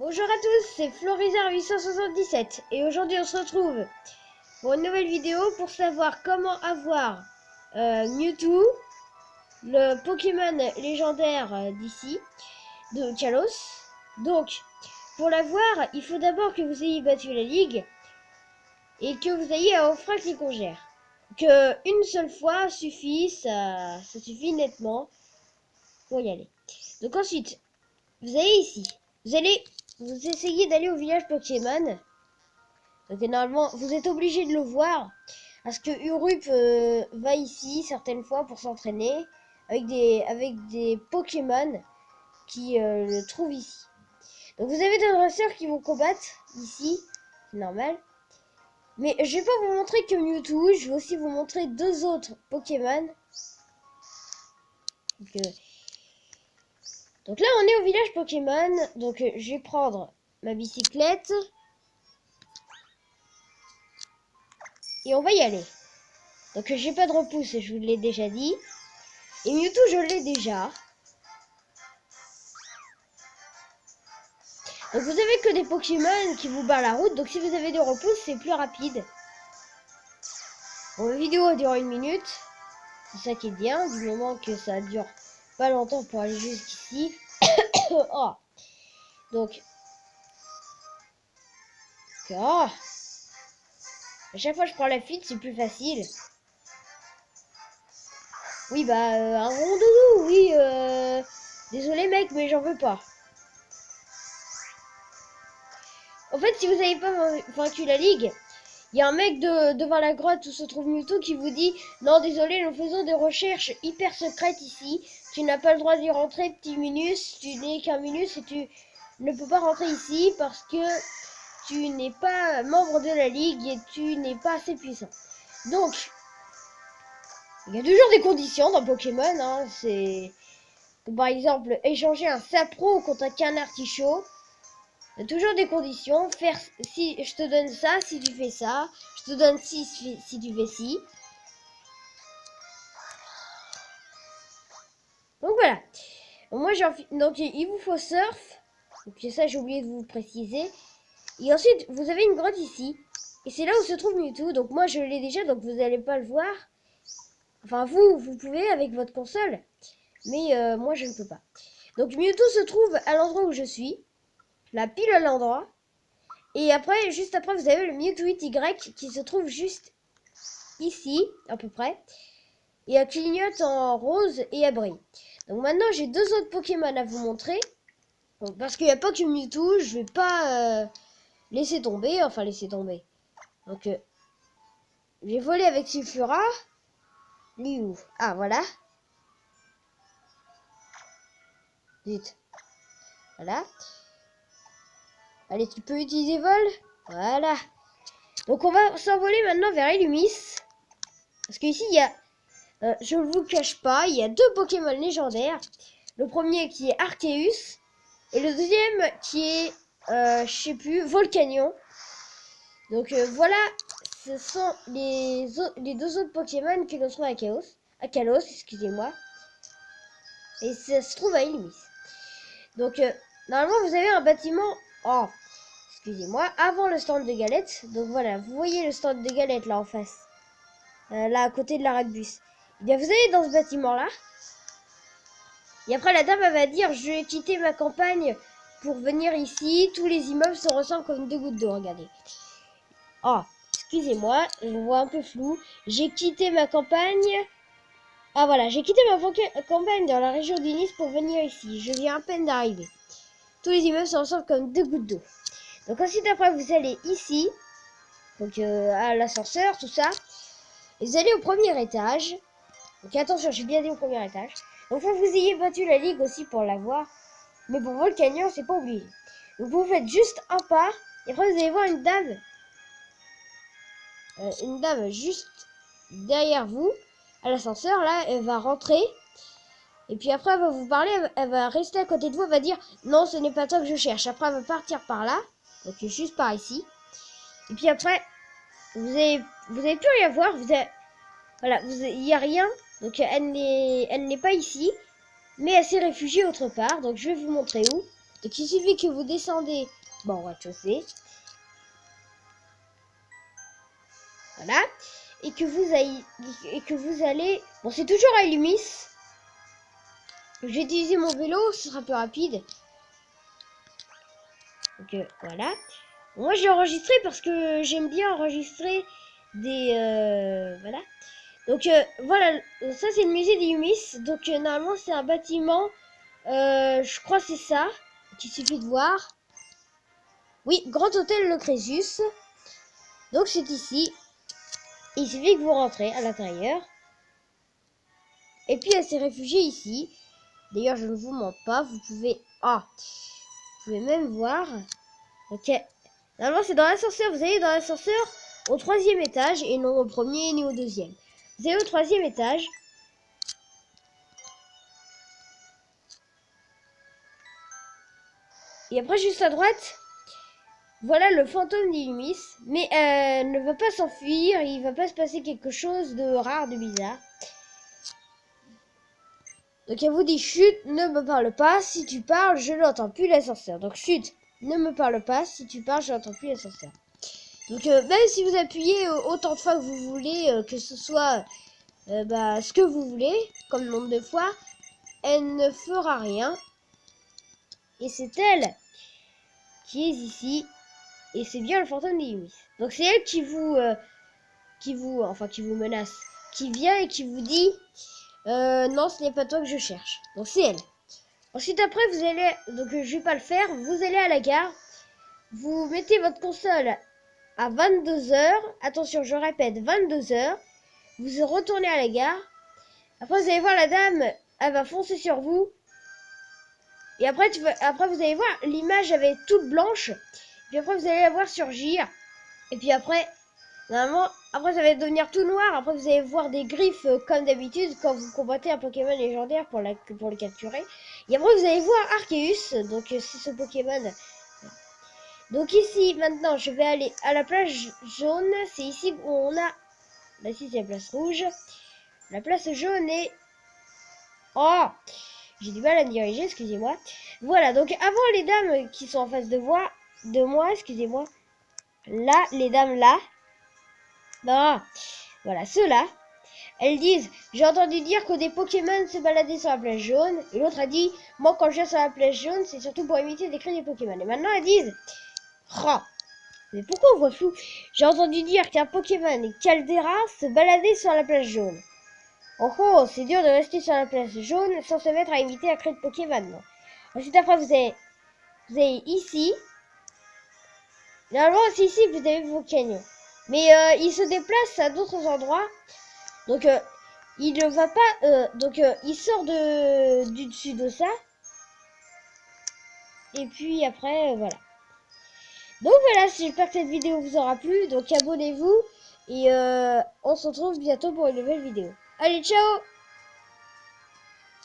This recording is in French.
Bonjour à tous, c'est Florizard877 et aujourd'hui on se retrouve pour une nouvelle vidéo pour savoir comment avoir Mewtwo, le Pokémon légendaire d'ici, de Kalos. Donc, pour l'avoir, il faut d'abord que vous ayez battu la ligue et que vous ayez à Offrac les congères. Que une seule fois suffit, ça suffit nettement pour y aller. Donc ensuite, vous allez ici, vous essayez d'aller au village Pokémon. Donc normalement, vous êtes obligé de le voir. Parce que Urup va ici certaines fois pour s'entraîner avec des Pokémon qui le trouvent ici. Donc vous avez des dresseurs qui vont combattre ici, c'est normal. Mais je vais pas vous montrer que Mewtwo, je vais aussi vous montrer deux autres Pokémon. Donc là on est au village Pokémon, donc je vais prendre ma bicyclette. Et on va y aller. Donc j'ai pas de repousse, je vous l'ai déjà dit. Et Mewtwo, je l'ai déjà. Donc vous avez que des Pokémon qui vous barrent la route. Donc si vous avez des repousses, c'est plus rapide. Bon, la vidéo dure 1 minute. C'est ça qui est bien, du moment que ça dure pas longtemps pour aller jusqu'ici. Oh. Donc... Oh. À chaque fois que je prends la fuite, c'est plus facile. Oui, bah, un rondoudou, oui. Désolé mec, mais j'en veux pas. En fait, si vous n'avez pas vaincu la ligue, il y a un mec devant la grotte où se trouve Mewtwo qui vous dit « Non, désolé, nous faisons des recherches hyper secrètes ici. Tu n'as pas le droit d'y rentrer, petit Minus. Tu n'es qu'un Minus et tu ne peux pas rentrer ici parce que tu n'es pas membre de la ligue et tu n'es pas assez puissant. » Donc, il y a toujours des conditions dans Pokémon. Hein. C'est par exemple échanger un Sapro contre un Canartichaud. Il y a toujours des conditions. Faire si je te donne ça, si tu fais ça. Je te donne ci si tu fais ci. Donc voilà. Moi donc il vous faut surf. Donc ça j'ai oublié de vous préciser. Et ensuite vous avez une grotte ici. Et c'est là où se trouve Mewtwo. Donc moi je l'ai déjà, donc vous n'allez pas le voir. Enfin vous pouvez avec votre console. Mais moi je ne peux pas. Donc Mewtwo se trouve à l'endroit où je suis. Là pile à l'endroit. Et après, juste après, vous avez le Mewtwo Y qui se trouve juste ici, à peu près. Et elle clignote en rose et elle brille. Donc maintenant, j'ai deux autres Pokémon à vous montrer. Bon, parce qu'il n'y a pas que Mewtwo, je vais pas laisser tomber. Enfin, laisser tomber. Donc, j'ai volé avec Sulfura. Lui où? Ah, voilà. Vite. Voilà. Allez, tu peux utiliser vol. Voilà. Donc, on va s'envoler maintenant vers Illumis. Parce qu'ici, il y a... je ne vous cache pas, il y a deux Pokémon légendaires. Le premier qui est Arceus. Et le deuxième qui est, je sais plus, Volcanion. Donc voilà, ce sont les deux autres Pokémon que l'on trouve à Kalos, excusez-moi. Et ça se trouve à Illumis. Donc normalement vous avez un bâtiment, oh, excusez-moi, avant le stand de galettes. Donc voilà, vous voyez le stand de galettes là en face. Là à côté de l'arrêt de bus. Eh bien vous allez dans ce bâtiment là. Et après la dame elle va dire je vais quitter ma campagne pour venir ici. Tous les immeubles se ressemblent comme deux gouttes d'eau, regardez. Oh, excusez-moi, je vois un peu flou. J'ai quitté ma campagne. Ah voilà, j'ai quitté ma campagne dans la région d'Inis pour venir ici. Je viens à peine d'arriver. Tous les immeubles se ressemblent comme deux gouttes d'eau. Donc ensuite après vous allez ici. Donc à l'ascenseur, tout ça. Et vous allez au premier étage. Donc attention, j'ai bien dit au premier étage. Donc faut que vous ayez battu la ligue aussi pour l'avoir. Mais pour Volcanion, c'est pas obligé. Donc vous faites juste un pas. Et après vous allez voir une dame. Juste derrière vous. À l'ascenseur, là, elle va rentrer. Et puis après, elle va vous parler. Elle va rester à côté de vous. Elle va dire, non, ce n'est pas toi que je cherche. Après, elle va partir par là. Donc juste par ici. Et puis après, vous avez plus rien voir. Voilà, il n'y a rien. Donc elle n'est pas ici. Mais elle s'est réfugiée autre part. Donc je vais vous montrer où. Donc il suffit que vous descendez au rez-de-chaussée. Voilà. Et que vous allez... Bon, c'est toujours à Illumis. Je vais utiliser mon vélo, ce sera plus rapide. Donc voilà. Moi j'ai enregistré parce que j'aime bien enregistrer des... voilà. Donc voilà, ça c'est le musée d'Illumis. Donc normalement c'est un bâtiment, je crois que c'est ça. Il suffit de voir. Oui, Grand Hôtel Le Crésus. Donc c'est ici. Il suffit que vous rentrez à l'intérieur. Et puis elle s'est réfugiée ici. D'ailleurs je ne vous mens pas, vous pouvez... Ah, vous pouvez même voir. Ok. Normalement c'est dans l'ascenseur, vous allez dans l'ascenseur au 3e étage et non au 1er ni au 2e. Vous allez au 3e étage. Et après juste à droite, voilà le fantôme d'Illumis. Mais ne va pas s'enfuir, il va pas se passer quelque chose de rare, de bizarre. Donc elle vous dit chut, ne me parle pas, si tu parles, je n'entends plus l'ascenseur. Donc chut, ne me parle pas, si tu parles, je n'entends plus l'ascenseur. Donc même si vous appuyez autant de fois que vous voulez, que ce soit ce que vous voulez, comme nombre de fois, elle ne fera rien. Et c'est elle qui est ici. Et c'est bien le fantôme d'Illumis. Donc c'est elle qui vous menace. Qui vient et qui vous dit non, ce n'est pas toi que je cherche. Donc c'est elle. Ensuite après vous allez, donc je vais pas le faire, vous allez à la gare. Vous mettez votre console à 22 h. Attention, je répète, 22 h. Vous retournez à la gare. Après vous allez voir la dame, elle va foncer sur vous. Et après vous allez voir, l'image avait toute blanche. Puis après vous allez la voir surgir. Et puis après, normalement, après ça va devenir tout noir. Après vous allez voir des griffes comme d'habitude quand vous combattez un Pokémon légendaire pour le capturer. Et après vous allez voir Arceus. Donc c'est ce Pokémon. Donc ici maintenant je vais aller à la plage jaune. C'est ici où on a... Là ici c'est la place rouge. La place jaune est... Oh, j'ai du mal à me diriger, excusez-moi. Voilà, donc avant les dames qui sont en face de moi, excusez-moi. Là, les dames là. Non, voilà, ceux-là. Elles disent, j'ai entendu dire que des Pokémon se baladaient sur la plage jaune. Et l'autre a dit, moi quand je viens sur la plage jaune, c'est surtout pour imiter des cris des Pokémon. Et maintenant elles disent, oh, mais pourquoi on voit flou? J'ai entendu dire qu'un Pokémon Caldera se baladait sur la plage jaune. Oh oh, c'est dur de rester sur la plage jaune sans se mettre à imiter un cri de Pokémon. Non. Ensuite après vous avez ici. Normalement c'est ici que vous avez vos canyons. Mais il se déplace à d'autres endroits. Donc il ne va pas... il sort du dessus de ça. Et puis après, voilà. Donc voilà, j'espère que cette vidéo vous aura plu. Donc abonnez-vous. Et on se retrouve bientôt pour une nouvelle vidéo. Allez, ciao!